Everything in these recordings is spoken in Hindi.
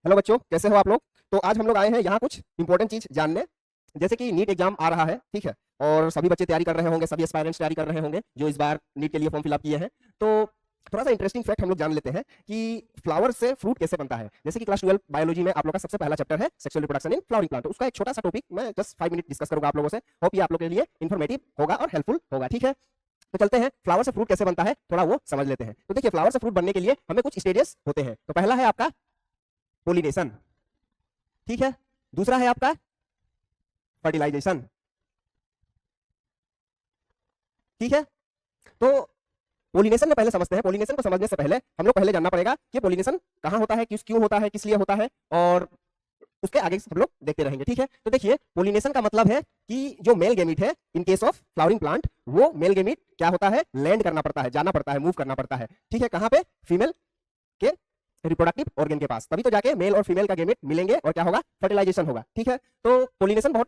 हेलो बच्चों, कैसे हो आप लोग। तो आज हम लोग आए हैं यहाँ कुछ इंपॉर्टेंट चीज जानने। जैसे कि नीट एग्जाम आ रहा है, ठीक है, और सभी बच्चे तैयारी कर रहे होंगे, सभी एस्पायरेंट्स तैयारी कर रहे होंगे जो इस बार नीट के लिए फॉर्म फिलअप किए हैं। तो थोड़ा सा इंटरेस्टिंग फैक्ट हम लोग जान लेते हैं कि फ्लावर से फ्रूट कैसे बनता है। जैसे कि क्लास 12 बायोलॉजी में आप लोग का सबसे पहला चैप्टर है sexual reproduction in flowering plant. उसका एक छोटा सा टॉपिक मैं जस्ट 5 मिनट डिस्कस करूंगा आप लोगों से। होप ये आप लोग के लिए इन्फॉर्मेटिव होगा और हेल्पफुल होगा, ठीक है। तो चलते हैं, फ्लावर से फ्रूट कैसे बनता है थोड़ा वो समझ लेते हैं। तो देखिए, फ्लावर से फ्रूट बनने के लिए हमें कुछ स्टेजेस होते हैं। तो पहला है आपका पोलिनेशन, ठीक है। दूसरा है आपका फर्टिलाइजेशन, ठीक है। तो पोलिनेशन में पहले समझते हैं। पोलिनेशन को समझने से पहले हम लोग पहले जानना पड़ेगा कि पोलिनेशन कहां होता है, क्यों होता है, किस लिए होता है, और उसके आगे हम लोग देखते रहेंगे, ठीक है। तो देखिए, पोलिनेशन का मतलब है कि जो मेल गेमीट है इन केस ऑफ फ्लावरिंग प्लांट, वो मेल गेमीट क्या होता है, लैंड करना पड़ता है, जाना पड़ता है, मूव करना पड़ता है, ठीक है। कहां पे? फीमेल के रिप्रोडक्टिव ऑर्गन के पास, तभी तो जाके मेल और फीमेल का गेमेट मिलेंगे और क्या होगा, फर्टिलाइजेशन होगा, ठीक है। तो पोलिनेशन बहुत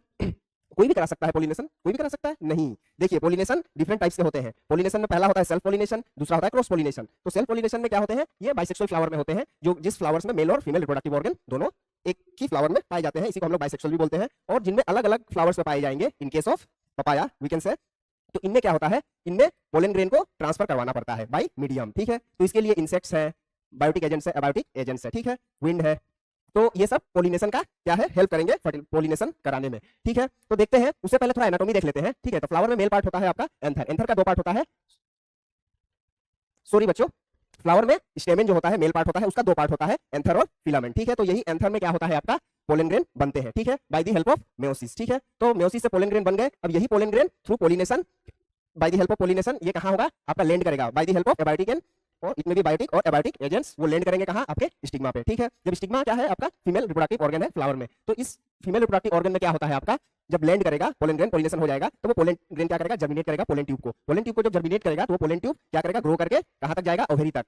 कोई भी करा सकता है। पोलिनेशन कोई भी करा सकता है? नहीं। देखिए, पोलिनेशन डिफरेंट टाइप्स के होते हैं। पोलिनेशन में पहला होता है सेल्फ पोलिनेशन, दूसरा होता है क्रॉस पोलिनेशन। तो सेल्फ पोलिनेशन में क्या होते हैं, ये बाइसेक्सुअल फ्लावर में होते हैं, जो जिस फ्लावर्स में मेल और फीमेल रिप्रोडक्टिव ऑर्गन दोनों एक ही फ्लावर में पाए जाते हैं, इसी को हम लोग बाइसेक्सुअल भी बोलते हैं। और जिनमें अलग अलग फ्लावर्स में पाए जाएंगे, in case of papaya we can say. तो इनमें क्या होता है, इनमें पोलन ग्रेन को ट्रांसफर करवाना पड़ता है बाय मीडियम, ठीक है। तो इसके लिए इंसेक्ट्स है, बायोटिक एजेंट्स है, एबायोटिक एजेंट्स है, ठीक है, विंड है। तो ये सब पोलिनेशन का क्या है, हेल्प करेंगे पोलिनेशन कराने में, ठीक है। तो देखते हैं, उससे पहले थोड़ा एनाटॉमी देख लेते हैं, ठीक है। तो फ्लावर में मेल पार्ट होता है आपका एंथर। एंथर का दो पार्ट होता है, सॉरी बच्चों, फ्लावर में स्टेमेन जो होता है मेल पार्ट होता है, उसका दो पार्ट होता है, एंथर और फिलामेंट, ठीक है। तो यही एंथर में क्या होता है, आपका पोलन ग्रेन बनते हैं, ठीक है, by the help of meiosis, ठीक है। तो मेयोसिस से पोलन ग्रेन बन गए। अब यही pollen grain through pollination, by the help of pollination, ये कहां होगा, आपका लैंड करेगा by the help of abiotic and और इतने भी बायोटिक और एबायोटिक एजेंट्स, वो लैंड करेंगे कहां, आपके स्टिग्मा पे, ठीक है। जब स्टिग्मा क्या है, आपका फीमेल रिप्रोडक्टिव ऑर्गन है फ्लावर में, तो इस फीमेल रिप्रोडक्टिव ऑर्गन में क्या होता है, आपका जब लैंड करेगा पोलन ग्रेन, पोलिनेशन हो जाएगा, तो वो पोलन ग्रेन क्या करेगा, जर्मिनेट करेगा पोलन ट्यूब को। पोलन ट्यूब को जब जर्मिनेट करेगा तो वो पोलन ट्यूब क्या करेगा, ग्रो करके कहां तक जाएगा, ओवेरी तक।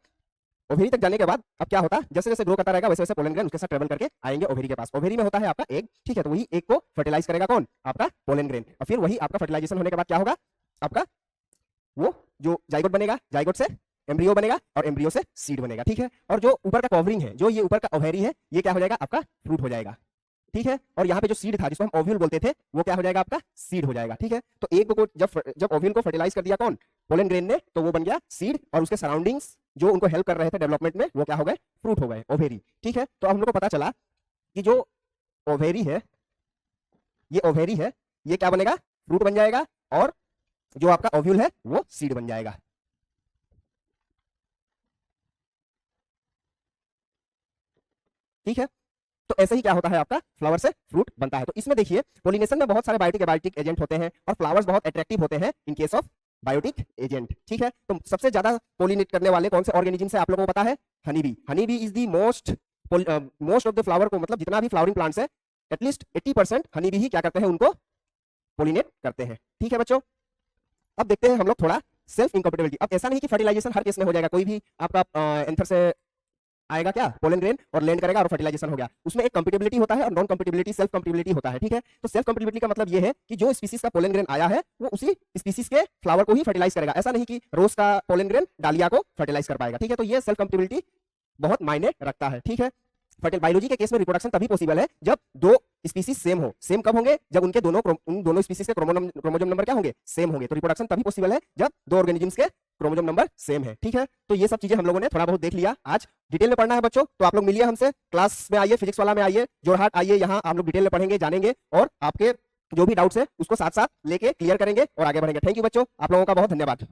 ओवेरी तक जाने के बाद अब क्या होता है, जैसे जैसे ग्रो करता रहेगा वैसे वैसे पोलन ग्रेन उसके साथ ट्रेवल करके आएंगे ओवेरी के पास। ओवेरी में होता है आपका एग, ठीक है। तो वही एग को फर्टिलाइज करेगा कौन, आपका पोलन ग्रेन। और फिर वही आपका फर्टिलाइजेशन होने के बाद क्या होगा, आपका वो जो जाइगोट बनेगा, जाइगोट से एम्ब्रियो बनेगा और एम्ब्रियो से सीड बनेगा, ठीक है। और जो ऊपर का कवरिंग है, जो ये ऊपर का ओवेरी है, ये क्या हो जाएगा, आपका फ्रूट हो जाएगा, ठीक है। और यहाँ पे जो सीड था, जिसको हम ओव्यूल बोलते थे, वो क्या हो जाएगा, आपका सीड हो जाएगा, ठीक है। तो एग को जब ओव्यूल को फर्टिलाइज कर दिया कौन, पोलन ग्रेन ने, तो वो बन गया सीड, और उसके सराउंडिंग्स जो उनको हेल्प कर रहे थे डेवलपमेंट में, वो क्या हो गए, फ्रूट हो गए, ओवेरी, ठीक है। तो हम लोग को पता चला कि जो ओवेरी है, ये ओवेरी है, ये क्या बनेगा, फ्रूट बन जाएगा, और जो आपका ओव्यूल है वो सीड बन जाएगा, ठीक है। तो ऐसे ही क्या होता है, आपका फ्लावर से फ्रूट बनता है। तो इसमें देखिए, पोलिनेशन में बहुत सारे बायोटिक एबायोटिक एजेंट होते हैं और फ्लावर्स बहुत अट्रैक्टिव होते हैं in case of biotic agent, ठीक है। तो सबसे ज्यादा पोलिनेट करने वाले कौन से ऑर्गेनिज्म से आप लोगों को पता है, honey bee. Honey bee is the most of the flower को, मतलब जितना भी फ्लावरिंग प्लांट्स है, एटलीस्ट 80% हनी बी ही क्या करते हैं, उनको पोलिनेट करते हैं, ठीक है बच्चों। अब देखते हैं हम लोग थोड़ा सेल्फ इनकम्पेटिबिलिटी। अब ऐसा नहीं कि फर्टिलाइजेशन हर केस में हो जाएगा, कोई भी आपका एंथर से आएगा क्या, पोलन ग्रेन, और लैंड करेगा और फर्टिलाइजेशन हो गया। उसमें एक कंपेटिबिलिटी होता है और नॉन कंपेटिबिलिटी, सेल्फ कंपेटिबिलिटी होता है, ठीक है। तो सेल्फ कंपेटिबिलिटी का मतलब ये है कि जो स्पीसीज का पोलन ग्रेन आया है, वो उसी स्पीसीज के फ्लावर को ही फर्टिलाइज करेगा। ऐसा नहीं कि रोज का पोलन ग्रेन डालिया को फर्टिलाइज कर पाएगा, ठीक है। तो ये सेल्फ कंपेटिबिलिटी बहुत मायने रखता है, ठीक है। बायोलॉजी के केस में रिप्रोडक्शन तभी पॉसिबल है जब दो स्पीसीज सेम हो। सेम कब होंगे, जब उन दोनों स्पीसीज के क्रोमोसोम नंबर क्या होंगे, सेम होंगे। तो रिप्रोडक्शन तभी पॉसिबल है जब दो ऑर्गेनिजम्स के क्रोमोसोम नंबर सेम है, ठीक है। तो ये सब चीजें हम लोगों ने थोड़ा बहुत देख लिया। आज डिटेल में पढ़ना है बच्चों, तो आप लोग मिलिए हमसे, क्लास में आइए, फिजिक्स वाला में आइए, जोरहाट आइए, यहाँ हम लोग डिटेल में पढ़ेंगे, जानेंगे, और आपके जो भी डाउट्स है उसको साथ साथ लेके क्लियर करेंगे और आगे बढ़ेंगे। थैंक यू बच्चों, आप लोगों का बहुत धन्यवाद।